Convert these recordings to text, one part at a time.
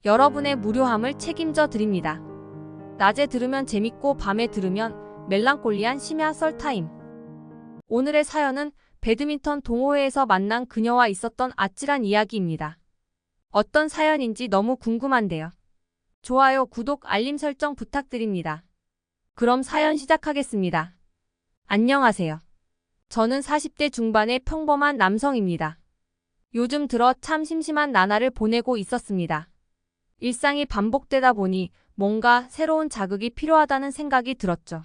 여러분의 무료함을 책임져 드립니다. 낮에 들으면 재밌고 밤에 들으면 멜랑콜리한 심야 썰타임. 오늘의 사연은 배드민턴 동호회에서 만난 그녀와 있었던 아찔한 이야기입니다. 어떤 사연인지 너무 궁금한데요. 좋아요, 구독, 알림 설정 부탁드립니다. 그럼 사연 시작하겠습니다. 안녕하세요. 저는 40대 중반의 평범한 남성입니다. 요즘 들어 참 심심한 나날을 보내고 있었습니다. 일상이 반복되다 보니 뭔가 새로운 자극이 필요하다는 생각이 들었죠.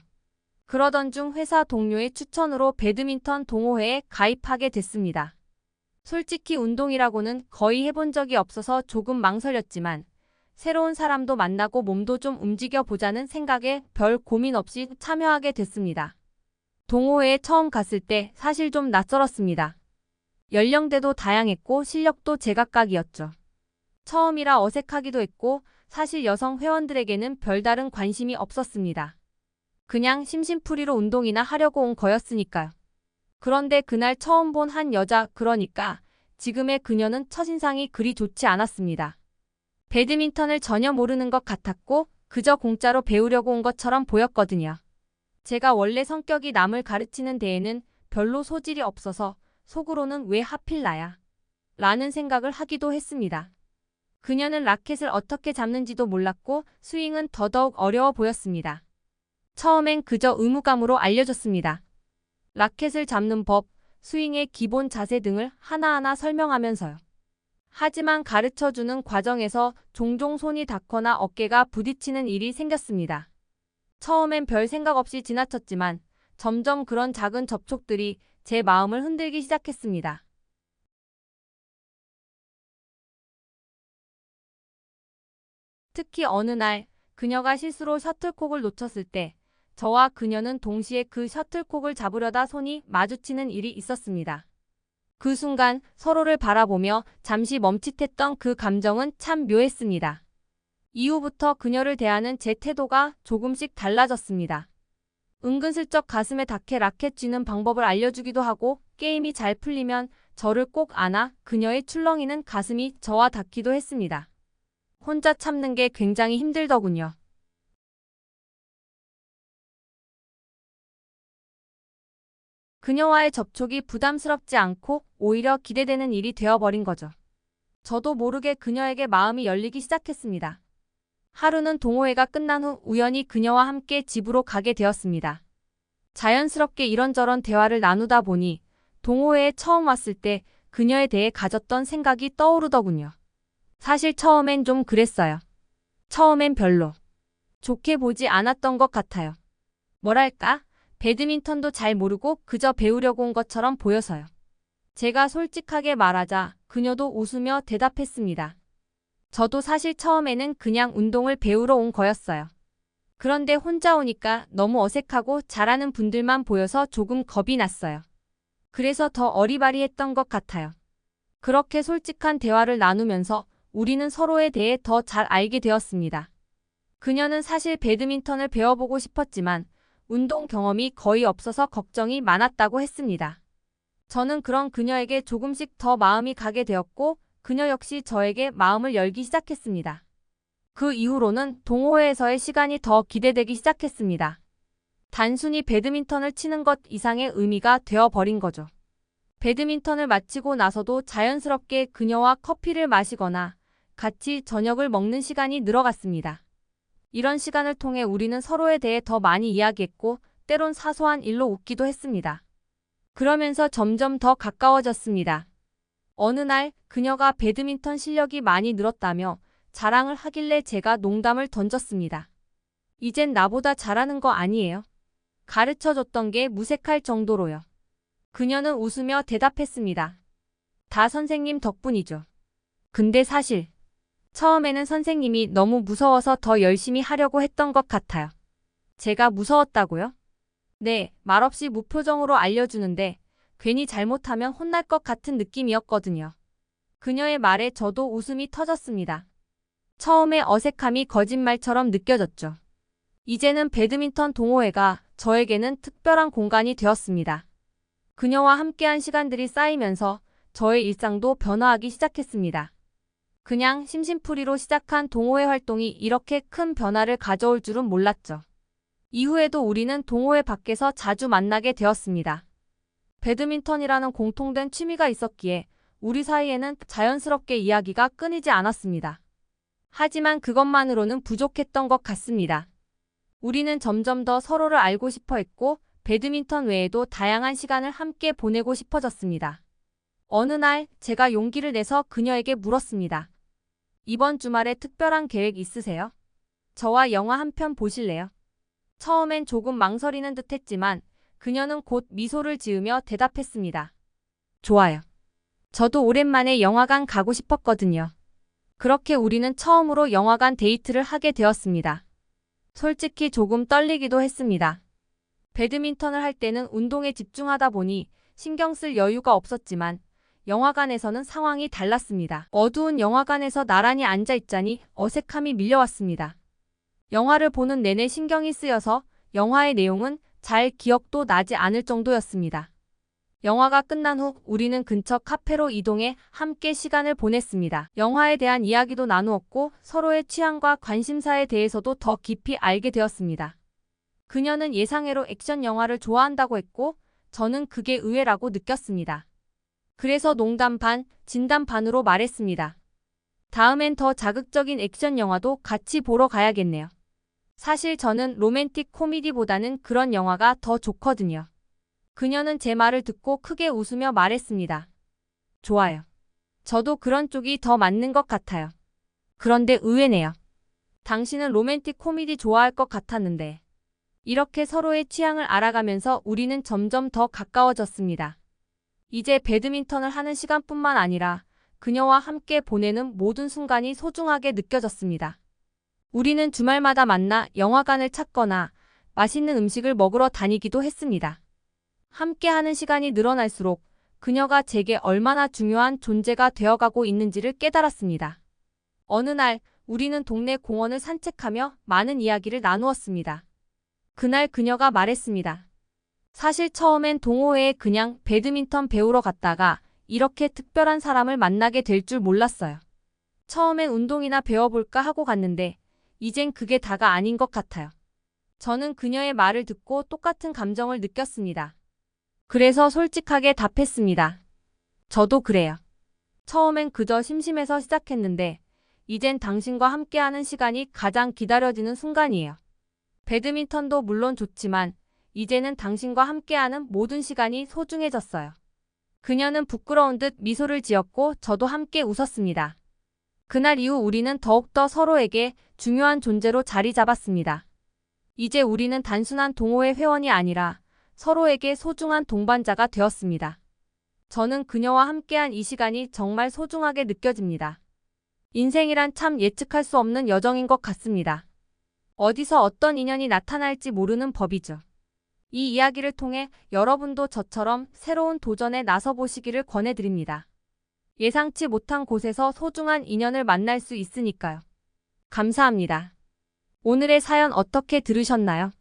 그러던 중 회사 동료의 추천으로 배드민턴 동호회에 가입하게 됐습니다. 솔직히 운동이라고는 거의 해본 적이 없어서 조금 망설였지만 새로운 사람도 만나고 몸도 좀 움직여 보자는 생각에 별 고민 없이 참여하게 됐습니다. 동호회에 처음 갔을 때 사실 좀 낯설었습니다. 연령대도 다양했고 실력도 제각각이었죠. 처음이라 어색하기도 했고 사실 여성 회원들에게는 별다른 관심이 없었습니다. 그냥 심심풀이로 운동이나 하려고 온 거였으니까요. 그런데 그날 처음 본 한 여자, 그러니까 지금의 그녀는 첫인상이 그리 좋지 않았습니다. 배드민턴을 전혀 모르는 것 같았고 그저 공짜로 배우려고 온 것처럼 보였거든요. 제가 원래 성격이 남을 가르치는 데에는 별로 소질이 없어서 속으로는 왜 하필 나야? 라는 생각을 하기도 했습니다. 그녀는 라켓을 어떻게 잡는지도 몰랐고 스윙은 더더욱 어려워 보였습니다. 처음엔 그저 의무감으로 알려줬습니다. 라켓을 잡는 법, 스윙의 기본 자세 등을 하나하나 설명하면서요. 하지만 가르쳐주는 과정에서 종종 손이 닿거나 어깨가 부딪히는 일이 생겼습니다. 처음엔 별 생각 없이 지나쳤지만 점점 그런 작은 접촉들이 제 마음을 흔들기 시작했습니다. 특히 어느 날 그녀가 실수로 셔틀콕을 놓쳤을 때 저와 그녀는 동시에 그 셔틀콕을 잡으려다 손이 마주치는 일이 있었습니다. 그 순간 서로를 바라보며 잠시 멈칫했던 그 감정은 참 묘했습니다. 이후부터 그녀를 대하는 제 태도가 조금씩 달라졌습니다. 은근슬쩍 가슴에 닿게 라켓 쥐는 방법을 알려주기도 하고 게임이 잘 풀리면 저를 꼭 안아 그녀의 출렁이는 가슴이 저와 닿기도 했습니다. 혼자 참는 게 굉장히 힘들더군요. 그녀와의 접촉이 부담스럽지 않고 오히려 기대되는 일이 되어버린 거죠. 저도 모르게 그녀에게 마음이 열리기 시작했습니다. 하루는 동호회가 끝난 후 우연히 그녀와 함께 집으로 가게 되었습니다. 자연스럽게 이런저런 대화를 나누다 보니 동호회에 처음 왔을 때 그녀에 대해 가졌던 생각이 떠오르더군요. 사실 처음엔 좀 그랬어요. 처음엔 별로 좋게 보지 않았던 것 같아요. 뭐랄까, 배드민턴도 잘 모르고 그저 배우려고 온 것처럼 보여서요. 제가 솔직하게 말하자 그녀도 웃으며 대답했습니다. 저도 사실 처음에는 그냥 운동을 배우러 온 거였어요. 그런데 혼자 오니까 너무 어색하고 잘하는 분들만 보여서 조금 겁이 났어요. 그래서 더 어리바리했던 것 같아요. 그렇게 솔직한 대화를 나누면서 우리는 서로에 대해 더 잘 알게 되었습니다. 그녀는 사실 배드민턴을 배워보고 싶었지만 운동 경험이 거의 없어서 걱정이 많았다고 했습니다. 저는 그런 그녀에게 조금씩 더 마음이 가게 되었고 그녀 역시 저에게 마음을 열기 시작했습니다. 그 이후로는 동호회에서의 시간이 더 기대되기 시작했습니다. 단순히 배드민턴을 치는 것 이상의 의미가 되어버린 거죠. 배드민턴을 마치고 나서도 자연스럽게 그녀와 커피를 마시거나 같이 저녁을 먹는 시간이 늘어갔습니다. 이런 시간을 통해 우리는 서로에 대해 더 많이 이야기했고 때론 사소한 일로 웃기도 했습니다. 그러면서 점점 더 가까워졌습니다. 어느 날 그녀가 배드민턴 실력이 많이 늘었다며 자랑을 하길래 제가 농담을 던졌습니다. 이젠 나보다 잘하는 거 아니에요? 가르쳐줬던 게 무색할 정도로요. 그녀는 웃으며 대답했습니다. 다 선생님 덕분이죠. 근데 사실 처음에는 선생님이 너무 무서워서 더 열심히 하려고 했던 것 같아요. 제가 무서웠다고요? 네, 말없이 무표정으로 알려주는데 괜히 잘못하면 혼날 것 같은 느낌이었거든요. 그녀의 말에 저도 웃음이 터졌습니다. 처음에 어색함이 거짓말처럼 느껴졌죠. 이제는 배드민턴 동호회가 저에게는 특별한 공간이 되었습니다. 그녀와 함께한 시간들이 쌓이면서 저의 일상도 변화하기 시작했습니다. 그냥 심심풀이로 시작한 동호회 활동이 이렇게 큰 변화를 가져올 줄은 몰랐죠. 이후에도 우리는 동호회 밖에서 자주 만나게 되었습니다. 배드민턴이라는 공통된 취미가 있었기에 우리 사이에는 자연스럽게 이야기가 끊이지 않았습니다. 하지만 그것만으로는 부족했던 것 같습니다. 우리는 점점 더 서로를 알고 싶어 했고 배드민턴 외에도 다양한 시간을 함께 보내고 싶어졌습니다. 어느 날 제가 용기를 내서 그녀에게 물었습니다. 이번 주말에 특별한 계획 있으세요? 저와 영화 한 편 보실래요? 처음엔 조금 망설이는 듯 했지만 그녀는 곧 미소를 지으며 대답했습니다. 좋아요. 저도 오랜만에 영화관 가고 싶었거든요. 그렇게 우리는 처음으로 영화관 데이트를 하게 되었습니다. 솔직히 조금 떨리기도 했습니다. 배드민턴을 할 때는 운동에 집중하다 보니 신경 쓸 여유가 없었지만 영화관에서는 상황이 달랐습니다. 어두운 영화관에서 나란히 앉아있자니 어색함이 밀려왔습니다. 영화를 보는 내내 신경이 쓰여서 영화의 내용은 잘 기억도 나지 않을 정도였습니다. 영화가 끝난 후 우리는 근처 카페로 이동해 함께 시간을 보냈습니다. 영화에 대한 이야기도 나누었고 서로의 취향과 관심사에 대해서도 더 깊이 알게 되었습니다. 그녀는 예상외로 액션 영화를 좋아한다고 했고 저는 그게 의외라고 느꼈습니다. 그래서 농담 반, 진담 반으로 말했습니다. 다음엔 더 자극적인 액션 영화도 같이 보러 가야겠네요. 사실 저는 로맨틱 코미디보다는 그런 영화가 더 좋거든요. 그녀는 제 말을 듣고 크게 웃으며 말했습니다. 좋아요. 저도 그런 쪽이 더 맞는 것 같아요. 그런데 의외네요. 당신은 로맨틱 코미디 좋아할 것 같았는데. 이렇게 서로의 취향을 알아가면서 우리는 점점 더 가까워졌습니다. 이제 배드민턴을 하는 시간뿐만 아니라 그녀와 함께 보내는 모든 순간이 소중하게 느껴졌습니다. 우리는 주말마다 만나 영화관을 찾거나 맛있는 음식을 먹으러 다니기도 했습니다. 함께하는 시간이 늘어날수록 그녀가 제게 얼마나 중요한 존재가 되어가고 있는지를 깨달았습니다. 어느 날 우리는 동네 공원을 산책하며 많은 이야기를 나누었습니다. 그날 그녀가 말했습니다. 사실 처음엔 동호회에 그냥 배드민턴 배우러 갔다가 이렇게 특별한 사람을 만나게 될 줄 몰랐어요. 처음엔 운동이나 배워볼까 하고 갔는데 이젠 그게 다가 아닌 것 같아요. 저는 그녀의 말을 듣고 똑같은 감정을 느꼈습니다. 그래서 솔직하게 답했습니다. 저도 그래요. 처음엔 그저 심심해서 시작했는데 이젠 당신과 함께하는 시간이 가장 기다려지는 순간이에요. 배드민턴도 물론 좋지만 이제는 당신과 함께하는 모든 시간이 소중해졌어요. 그녀는 부끄러운 듯 미소를 지었고 저도 함께 웃었습니다. 그날 이후 우리는 더욱더 서로에게 중요한 존재로 자리 잡았습니다. 이제 우리는 단순한 동호회 회원이 아니라 서로에게 소중한 동반자가 되었습니다. 저는 그녀와 함께한 이 시간이 정말 소중하게 느껴집니다. 인생이란 참 예측할 수 없는 여정인 것 같습니다. 어디서 어떤 인연이 나타날지 모르는 법이죠. 이 이야기를 통해 여러분도 저처럼 새로운 도전에 나서보시기를 권해드립니다. 예상치 못한 곳에서 소중한 인연을 만날 수 있으니까요. 감사합니다. 오늘의 사연 어떻게 들으셨나요?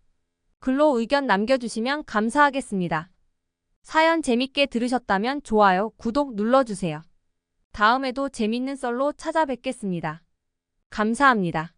글로 의견 남겨주시면 감사하겠습니다. 사연 재밌게 들으셨다면 좋아요, 구독 눌러주세요. 다음에도 재밌는 썰로 찾아뵙겠습니다. 감사합니다.